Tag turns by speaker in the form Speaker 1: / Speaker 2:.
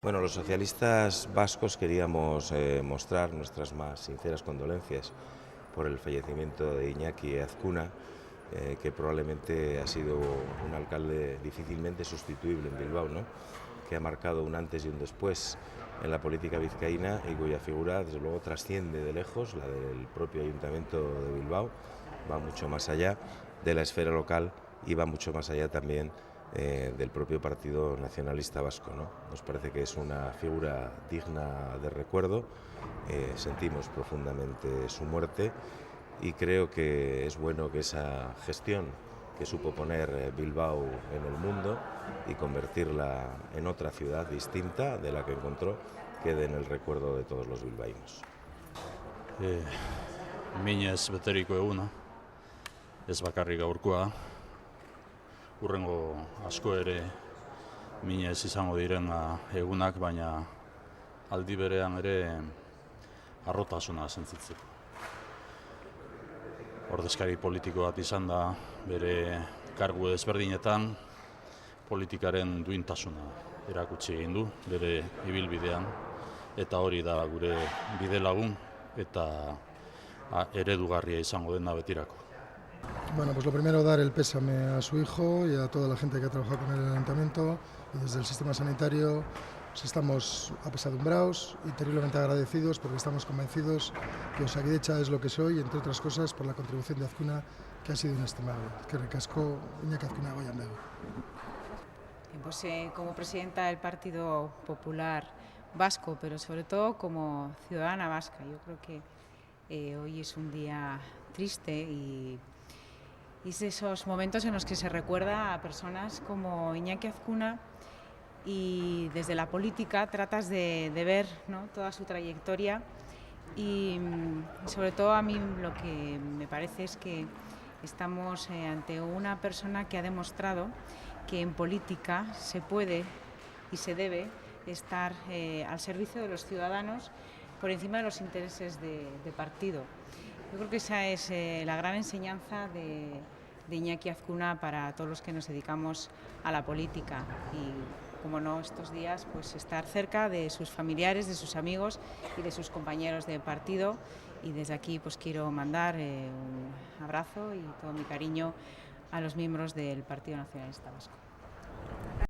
Speaker 1: Bueno, los socialistas vascos queríamos mostrar nuestras más sinceras condolencias por el fallecimiento de Iñaki Azkuna, que probablemente ha sido un alcalde difícilmente sustituible en Bilbao, ¿no? Que ha marcado un antes y un después en la política vizcaína y cuya figura, desde luego, trasciende de lejos la del propio Ayuntamiento de Bilbao, va mucho más allá de la esfera local y va mucho más allá también del propio Partido Nacionalista Vasco, ¿no? Nos parece que es una figura digna de recuerdo, sentimos profundamente su muerte y creo que es bueno que esa gestión que supo poner Bilbao en el mundo y convertirla en otra ciudad distinta de la que encontró, quede en el recuerdo de todos los bilbaínos.
Speaker 2: Minez beteriko eguna, ez bakarrik gaurkoa, hurrengo asko ere minez izango diren egunak, baina aldi berean ere harrotasuna sentitzeko. Ordezkari politiko bat izan da bere kargu ezberdinetan politikaren duintasuna erakutsi egin du bere ibilbidean, eta hori da gure bidelagun eta eredugarria izango dena betirako.
Speaker 3: Bueno, pues lo primero, dar el pésame a su hijo y a toda la gente que ha trabajado con él en el ayuntamiento, y desde el sistema sanitario pues estamos apesadumbrados y terriblemente agradecidos porque estamos convencidos que Osakidetza es lo que soy, entre otras cosas por la contribución de Azkuna, que ha sido inestimable. Eskerrik asko, Iñaki Azkuna goian dago.
Speaker 4: Pues como presidenta del Partido Popular Vasco, pero sobre todo como ciudadana vasca, yo creo que hoy es un día triste y es de esos momentos en los que se recuerda a personas como Iñaki Azkuna y desde la política tratas de ver, ¿no?, toda su trayectoria y sobre todo a mí lo que me parece es que estamos ante una persona que ha demostrado que en política se puede y se debe estar al servicio de los ciudadanos por encima de los intereses de partido. Yo creo que esa es la gran enseñanza de Iñaki Azkuna para todos los que nos dedicamos a la política y, como no, estos días pues estar cerca de sus familiares, de sus amigos y de sus compañeros de partido, y desde aquí pues quiero mandar un abrazo y todo mi cariño a los miembros del Partido Nacionalista Vasco.